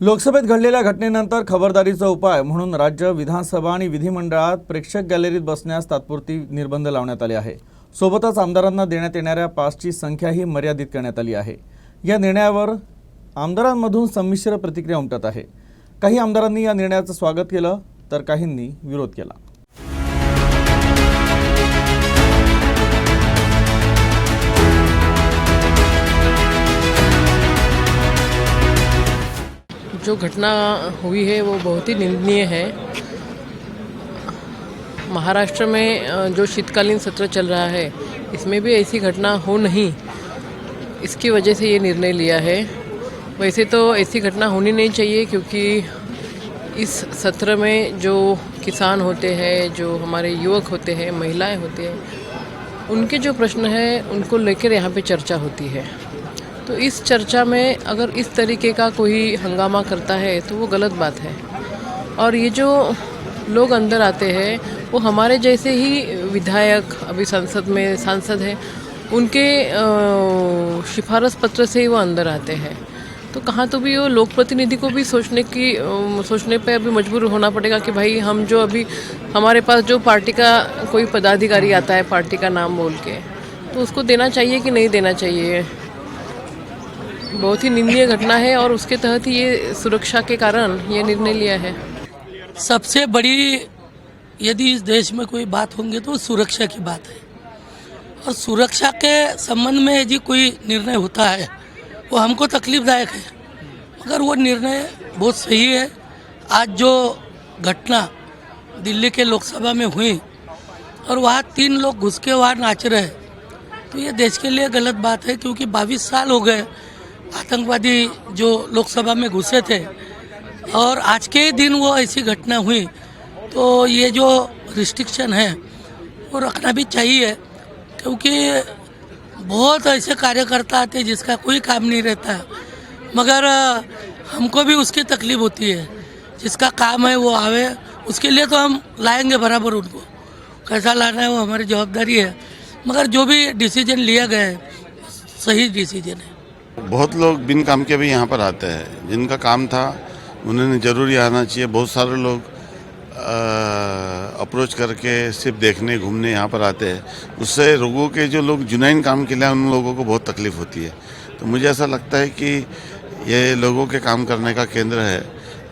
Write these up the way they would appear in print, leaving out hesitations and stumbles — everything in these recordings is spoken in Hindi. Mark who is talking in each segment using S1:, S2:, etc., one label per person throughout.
S1: लोकसभेत घडलेल्या घटनेनंतर खबरदारीचा उपाय म्हणून राज्य विधानसभा आणि विधिमंडळात प्रेक्षक गॅलरीत बसण्यास तात्पुरती निर्बंध लावण्यात आले आहे। सोबतच आमदारांना देण्यात येणाऱ्या पासची संख्याही मर्यादित करण्यात आली आहे। या निर्णयावर आमदारांमधून संमिश्र प्रतिक्रिया उमटत आहे। काही आमदारांनी या निर्णयाचं स्वागत केलं तर काहींनी विरोध केला।
S2: जो घटना हुई है वो बहुत ही निंदनीय है। महाराष्ट्र में जो शीतकालीन सत्र चल रहा है इसमें भी ऐसी घटना हो नहीं, इसकी वजह से ये निर्णय लिया है। वैसे तो ऐसी घटना होनी नहीं चाहिए, क्योंकि इस सत्र में जो किसान होते हैं, जो हमारे युवक होते हैं, महिलाएं होते हैं, उनके जो प्रश्न हैं उनको लेकर यहाँ पे चर्चा होती है। तो इस चर्चा में अगर इस तरीके का कोई हंगामा करता है तो वो गलत बात है। और ये जो लोग अंदर आते हैं वो हमारे जैसे ही विधायक, अभी संसद में सांसद हैं, उनके सिफारिश पत्र से ही वो अंदर आते हैं। तो कहाँ तो भी वो लोक प्रतिनिधि को भी सोचने पे अभी मजबूर होना पड़ेगा कि भाई हम जो अभी हमारे पास जो पार्टी का कोई पदाधिकारी आता है पार्टी का नाम बोल के, तो उसको देना चाहिए कि नहीं देना चाहिए। बहुत ही निंदनीय घटना है और उसके तहत ही ये सुरक्षा के कारण ये निर्णय लिया है।
S3: सबसे बड़ी यदि इस देश में कोई बात होंगे तो सुरक्षा की बात है, और सुरक्षा के संबंध में यदि कोई निर्णय होता है वो हमको तकलीफदायक है, मगर वो निर्णय बहुत सही है। आज जो घटना दिल्ली के लोकसभा में हुई और वहाँ 3 लोग घुस के वहाँ नाच रहे, तो ये देश के लिए गलत बात है, क्योंकि 22 साल हो गए आतंकवादी जो लोकसभा में घुसे थे और आज के दिन वो ऐसी घटना हुई। तो ये जो रिस्ट्रिक्शन है वो रखना भी चाहिए, क्योंकि बहुत ऐसे कार्यकर्ता आते हैं जिसका कोई काम नहीं रहता, मगर हमको भी उसकी तकलीफ होती है। जिसका काम है वो आवे, उसके लिए तो हम लाएंगे बराबर, उनको कैसा लाना है वो हमारी जवाबदारी है, मगर जो भी डिसीजन लिया गया है सही डिसीजन है।
S4: बहुत लोग बिन काम के भी यहाँ पर आते हैं, जिनका काम था उन्होंने ज़रूरी आना चाहिए। बहुत सारे लोग अप्रोच करके सिर्फ देखने घूमने यहाँ पर आते हैं, उससे लोगों के जो लोग जुनैन काम के लिए उन लोगों को बहुत तकलीफ़ होती है। तो मुझे ऐसा लगता है कि ये लोगों के काम करने का केंद्र है,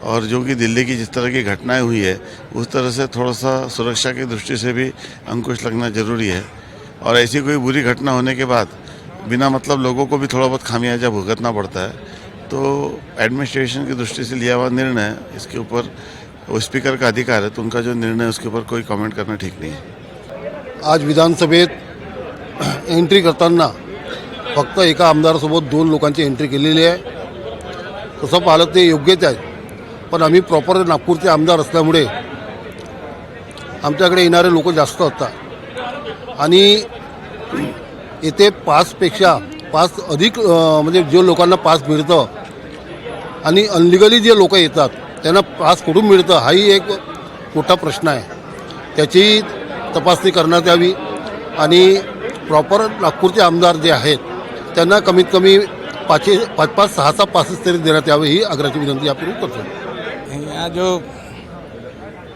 S4: और जो कि दिल्ली की जिस तरह की घटनाएं हुई है उस तरह से थोड़ा सा सुरक्षा की दृष्टि से भी अंकुश लगना ज़रूरी है। और ऐसी कोई बुरी घटना होने के बाद बिना मतलब लोगों को भी थोड़ा बहुत खामियाजा भुगतना पड़ता है। तो एडमिनिस्ट्रेशन की दृष्टि से लिया हुआ निर्णय है, इसके ऊपर वो स्पीकर का अधिकार है, तो उनका जो निर्णय है उसके ऊपर कोई कमेंट करना ठीक नहीं है।
S5: आज विधानसभेत एंट्री करताना फक्त एका आमदारासोबत 2 लोकांची एंट्री केलेली आहे। तसं पाहिलं ते योग्यच आहे, पण आम्ही प्रॉपर नागपूरचे आमदार असल्यामुळे आमच्याकडे येणारे लोक जास्त असतात आणि येथे पास अधिक म्हणजे जो लोकांना पास मिळतं आणि अनलिगली जे लोक येतात त्यांना पास कुठून मिळतं हाही एक मोठा प्रश्न आहे। त्याची तपासणी करण्यात यावी आणि प्रॉपर नागपूरचे आमदार जे आहेत त्यांना कमीत कमी 5-6 पासेस तरी देण्यात यावे, ही आग्रहाची विनंती आपण करतो।
S6: यहाँ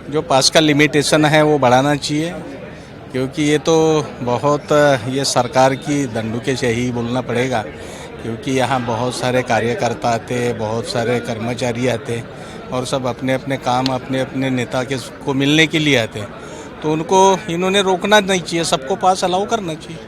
S6: जो पास का लिमिटेशन है वो बढ़ाना चाहिए, क्योंकि ये तो बहुत ये सरकार की दंडुके से ही बोलना पड़ेगा, क्योंकि यहाँ बहुत सारे कार्यकर्ता आते, बहुत सारे कर्मचारी आते और सब अपने अपने काम अपने अपने नेता के को मिलने के लिए आते, तो उनको इन्होंने रोकना नहीं चाहिए, सबको पास अलाउ करना चाहिए।